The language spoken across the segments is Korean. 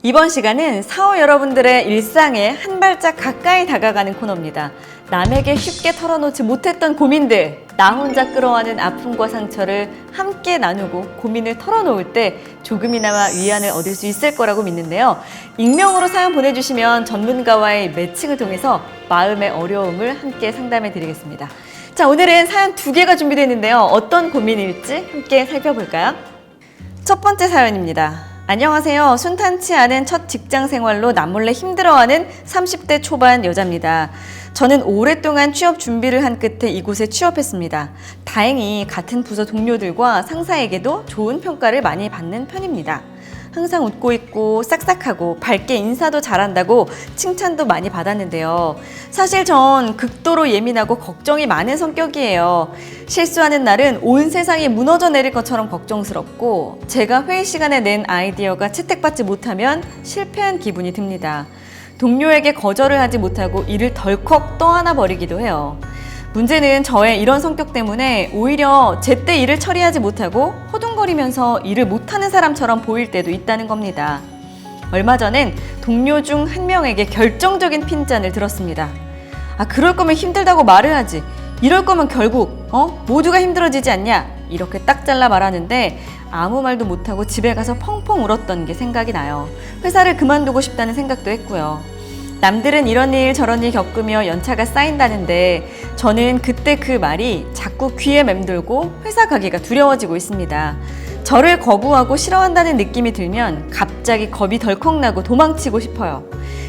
이번 시간은 사오 여러분들의 일상에 한 발짝 가까이 다가가는 코너입니다. 남에게 쉽게 털어놓지 못했던 고민들, 나 혼자 끌어안은 아픔과 상처를 함께 나누고 고민을 털어놓을 때 조금이나마 위안을 얻을 수 있을 거라고 믿는데요. 익명으로 사연 보내주시면 전문가와의 매칭을 통해서 마음의 어려움을 함께 상담해 드리겠습니다. 자, 오늘은 사연 2개가 준비되어 있는데요. 어떤 고민일지 함께 살펴볼까요? 첫 번째 사연입니다. 안녕하세요. 순탄치 않은 첫 직장 생활로 남몰래 힘들어하는 30대 초반 여자입니다. 저는 오랫동안 취업 준비를 한 끝에 이곳에 취업했습니다. 다행히 같은 부서 동료들과 상사에게도 좋은 평가를 많이 받는 편입니다. 항상 웃고 있고 싹싹하고 밝게 인사도 잘한다고 칭찬도 많이 받았는데요. 사실 전 극도로 예민하고 걱정이 많은 성격이에요. 실수하는 날은 온 세상이 무너져 내릴 것처럼 걱정스럽고 제가 회의 시간에 낸 아이디어가 채택받지 못하면 실패한 기분이 듭니다. 동료에게 거절을 하지 못하고 일을 덜컥 떠안아 버리기도 해요. 문제는 저의 이런 성격 때문에 오히려 제때 일을 처리하지 못하고 허둥거리면서 일을 못하는 사람처럼 보일 때도 있다는 겁니다. 얼마 전엔 동료 중 한 명에게 결정적인 핀잔을 들었습니다. 그럴 거면 힘들다고 말을 하지. 이럴 거면 결국 모두가 힘들어지지 않냐? 이렇게 딱 잘라 말하는데 아무 말도 못하고 집에 가서 펑펑 울었던 게 생각이 나요. 회사를 그만두고 싶다는 생각도 했고요. 남들은 이런 일 저런 일 겪으며 연차가 쌓인다는데 저는 그때 그 말이 자꾸 귀에 맴돌고 회사 가기가 두려워지고 있습니다. 저를 거부하고 싫어한다는 느낌이 들면 갑자기 겁이 덜컥 나고 도망치고 싶어요.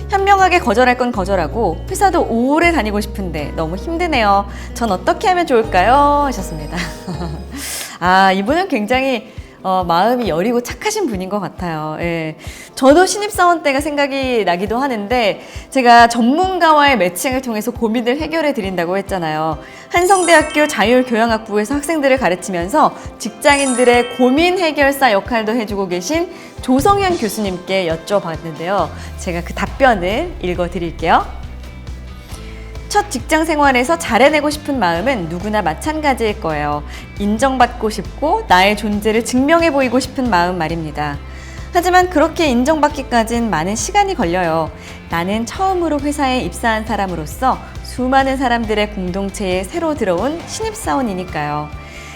현명하게 거절할 건 거절하고 회사도 오래 다니고 싶은데 너무 힘드네요. 전 어떻게 하면 좋을까요? 하셨습니다. 이분은 굉장히 마음이 여리고 착하신 분인 것 같아요. 예. 저도 신입사원 때가 생각이 나기도 하는데 제가 전문가와의 매칭을 통해서 고민을 해결해 드린다고 했잖아요. 한성대학교 자율교양학부에서 학생들을 가르치면서 직장인들의 고민 해결사 역할도 해주고 계신 조성현 교수님께 여쭤봤는데요. 제가 그 답변을 읽어 드릴게요. 첫 직장 생활에서 잘해내고 싶은 마음은 누구나 마찬가지일 거예요. 인정받고 싶고 나의 존재를 증명해 보이고 싶은 마음 말입니다. 하지만 그렇게 인정받기까진 많은 시간이 걸려요. 나는 처음으로 회사에 입사한 사람으로서 수많은 사람들의 공동체에 새로 들어온 신입사원이니까요.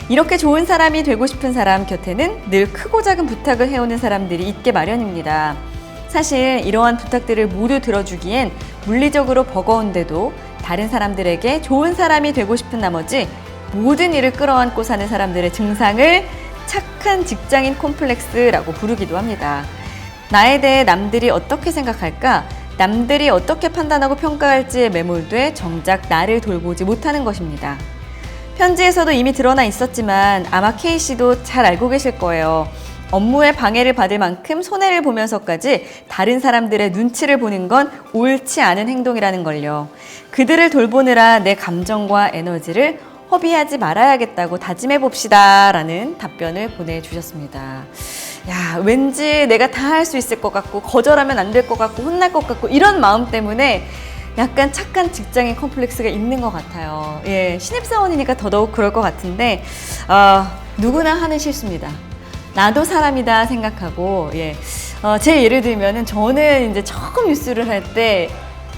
이렇게 좋은 사람이 되고 싶은 사람 곁에는 늘 크고 작은 부탁을 해오는 사람들이 있게 마련입니다. 사실 이러한 부탁들을 모두 들어주기엔 물리적으로 버거운데도 다른 사람들에게 좋은 사람이 되고 싶은 나머지 모든 일을 끌어안고 사는 사람들의 증상을 착한 직장인 콤플렉스라고 부르기도 합니다. 나에 대해 남들이 어떻게 생각할까? 남들이 어떻게 판단하고 평가할지에 매몰돼 정작 나를 돌보지 못하는 것입니다. 편지에서도 이미 드러나 있었지만 아마 K씨도 잘 알고 계실 거예요. 업무에 방해를 받을 만큼 손해를 보면서까지 다른 사람들의 눈치를 보는 건 옳지 않은 행동이라는 걸요. 그들을 돌보느라 내 감정과 에너지를 허비하지 말아야겠다고 다짐해 봅시다 라는 답변을 보내주셨습니다. 왠지 내가 다 할 수 있을 것 같고 거절하면 안 될 것 같고 혼날 것 같고 이런 마음 때문에 약간 착한 직장인 컴플렉스가 있는 것 같아요. 신입사원이니까 더더욱 그럴 것 같은데 누구나 하는 실수입니다. 나도 사람이다 생각하고 제 예를 들면은 저는 이제 처음 뉴스를 할 때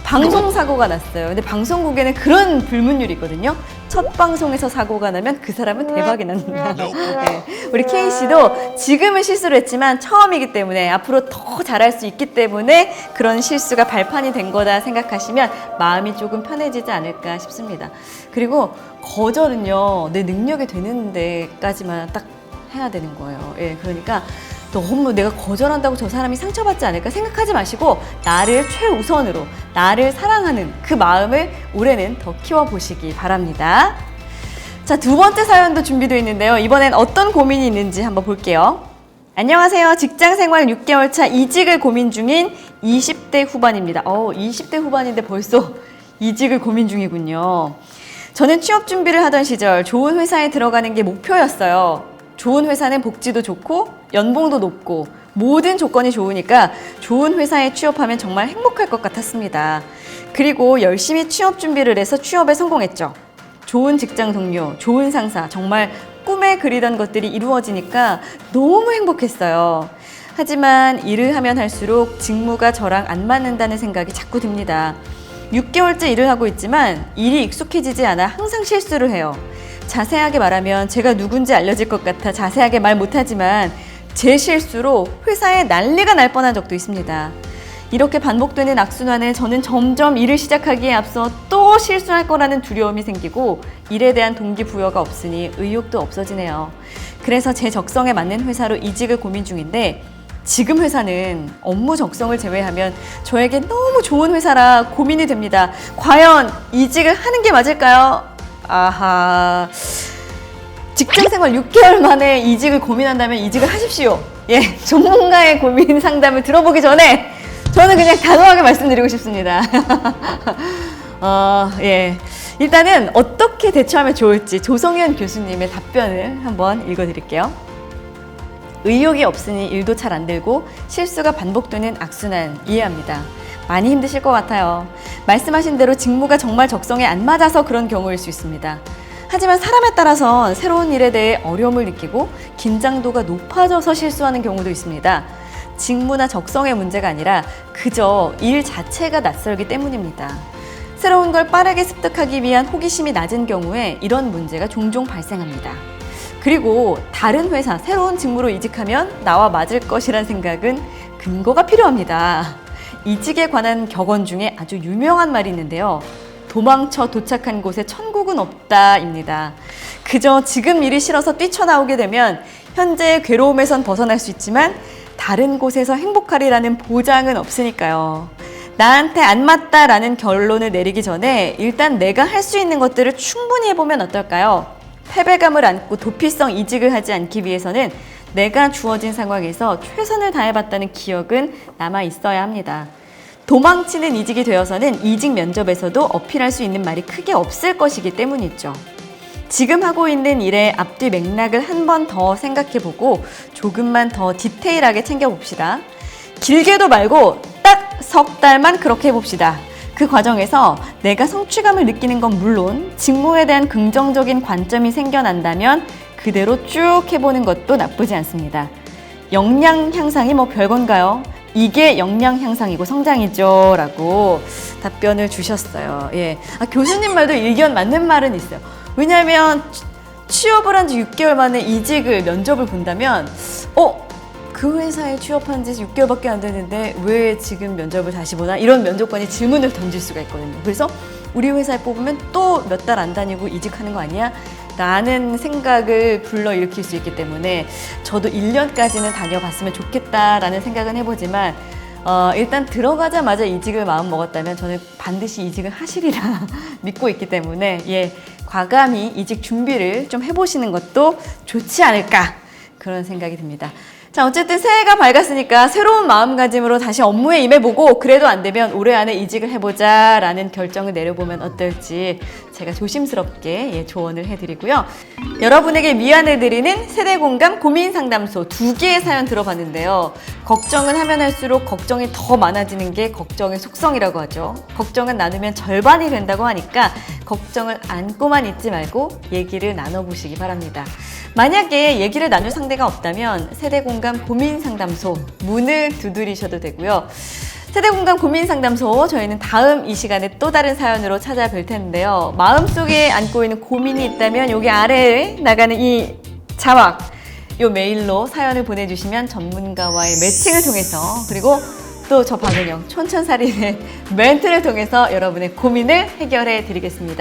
방송사고가 났어요. 근데 방송국에는 그런 불문율이 있거든요. 첫 방송에서 사고가 나면 그 사람은 대박이 난다. 우리 K씨도 지금은 실수를 했지만 처음이기 때문에 앞으로 더 잘할 수 있기 때문에 그런 실수가 발판이 된 거다 생각하시면 마음이 조금 편해지지 않을까 싶습니다. 그리고 거절은요, 내 능력이 되는 데까지만 딱 해야 되는 거예요. 그러니까 너무 내가 거절한다고 저 사람이 상처받지 않을까 생각하지 마시고 나를 최우선으로 나를 사랑하는 그 마음을 올해는 더 키워보시기 바랍니다. 자, 2번째 사연도 준비되어 있는데요. 이번엔 어떤 고민이 있는지 한번 볼게요. 안녕하세요. 직장생활 6개월 차 이직을 고민 중인 20대 후반입니다. 20대 후반인데 벌써 이직을 고민 중이군요. 저는 취업 준비를 하던 시절 좋은 회사에 들어가는 게 목표였어요. 좋은 회사는 복지도 좋고 연봉도 높고 모든 조건이 좋으니까 좋은 회사에 취업하면 정말 행복할 것 같았습니다. 그리고 열심히 취업 준비를 해서 취업에 성공했죠. 좋은 직장 동료, 좋은 상사, 정말 꿈에 그리던 것들이 이루어지니까 너무 행복했어요. 하지만 일을 하면 할수록 직무가 저랑 안 맞는다는 생각이 자꾸 듭니다. 6개월째 일을 하고 있지만 일이 익숙해지지 않아 항상 실수를 해요. 자세하게 말하면 제가 누군지 알려질 것 같아 자세하게 말 못하지만 제 실수로 회사에 난리가 날 뻔한 적도 있습니다. 이렇게 반복되는 악순환에 저는 점점 일을 시작하기에 앞서 또 실수할 거라는 두려움이 생기고 일에 대한 동기부여가 없으니 의욕도 없어지네요. 그래서 제 적성에 맞는 회사로 이직을 고민 중인데 지금 회사는 업무 적성을 제외하면 저에게 너무 좋은 회사라 고민이 됩니다. 과연 이직을 하는 게 맞을까요? 아하... 직장생활 6개월 만에 이직을 고민한다면 이직을 하십시오. 예, 전문가의 고민 상담을 들어보기 전에 저는 그냥 단호하게 말씀드리고 싶습니다. 예. 일단은 어떻게 대처하면 좋을지 조성현 교수님의 답변을 한번 읽어드릴게요. 의욕이 없으니 일도 잘 안 되고 실수가 반복되는 악순환 이해합니다. 많이 힘드실 것 같아요. 말씀하신 대로 직무가 정말 적성에 안 맞아서 그런 경우일 수 있습니다. 하지만 사람에 따라선 새로운 일에 대해 어려움을 느끼고 긴장도가 높아져서 실수하는 경우도 있습니다. 직무나 적성의 문제가 아니라 그저 일 자체가 낯설기 때문입니다. 새로운 걸 빠르게 습득하기 위한 호기심이 낮은 경우에 이런 문제가 종종 발생합니다. 그리고 다른 회사, 새로운 직무로 이직하면 나와 맞을 것이란 생각은 근거가 필요합니다. 이직에 관한 격언 중에 아주 유명한 말이 있는데요. 도망쳐 도착한 곳에 천국은 없다입니다. 그저 지금 일이 싫어서 뛰쳐나오게 되면 현재의 괴로움에선 벗어날 수 있지만 다른 곳에서 행복하리라는 보장은 없으니까요. 나한테 안 맞다라는 결론을 내리기 전에 일단 내가 할 수 있는 것들을 충분히 해보면 어떨까요? 패배감을 안고 도피성 이직을 하지 않기 위해서는 내가 주어진 상황에서 최선을 다해봤다는 기억은 남아 있어야 합니다. 도망치는 이직이 되어서는 이직 면접에서도 어필할 수 있는 말이 크게 없을 것이기 때문이죠. 지금 하고 있는 일의 앞뒤 맥락을 한 번 더 생각해보고 조금만 더 디테일하게 챙겨봅시다. 길게도 말고 딱 석 달만 그렇게 해봅시다. 그 과정에서 내가 성취감을 느끼는 건 물론 직무에 대한 긍정적인 관점이 생겨난다면 그대로 쭉 해보는 것도 나쁘지 않습니다. 역량 향상이 뭐 별건가요? 이게 역량 향상이고 성장이죠 라고 답변을 주셨어요. 예. 교수님 말도 일견 맞는 말은 있어요. 왜냐하면 취업을 한 지 6개월 만에 이직을 면접을 본다면 그 회사에 취업한 지 6개월밖에 안 됐는데 왜 지금 면접을 다시 보나? 이런 면접관이 질문을 던질 수가 있거든요. 그래서 우리 회사에 뽑으면 또 몇 달 안 다니고 이직하는 거 아니야? 라는 생각을 불러일으킬 수 있기 때문에 저도 1년까지는 다녀봤으면 좋겠다라는 생각은 해보지만 일단 들어가자마자 이직을 마음 먹었다면 저는 반드시 이직을 하시리라 믿고 있기 때문에 예, 과감히 이직 준비를 좀 해보시는 것도 좋지 않을까 그런 생각이 듭니다. 자, 어쨌든 새해가 밝았으니까 새로운 마음가짐으로 다시 업무에 임해보고 그래도 안 되면 올해 안에 이직을 해보자 라는 결정을 내려보면 어떨지 제가 조심스럽게 조언을 해드리고요. 여러분에게 미안해드리는 세대공감 고민상담소 2개의 사연 들어봤는데요. 걱정은 하면 할수록 걱정이 더 많아지는 게 걱정의 속성이라고 하죠. 걱정은 나누면 절반이 된다고 하니까 걱정을 안고만 있지 말고 얘기를 나눠보시기 바랍니다. 만약에 얘기를 나눌 상대가 없다면 세대공감 고민상담소 문을 두드리셔도 되고요. 세대공감 고민상담소 저희는 다음 이 시간에 또 다른 사연으로 찾아뵐 텐데요. 마음속에 안고 있는 고민이 있다면 여기 아래에 나가는 이 자막 이 메일로 사연을 보내주시면 전문가와의 매칭을 통해서 그리고 또 저 박은영 촌천살인의 멘트를 통해서 여러분의 고민을 해결해 드리겠습니다.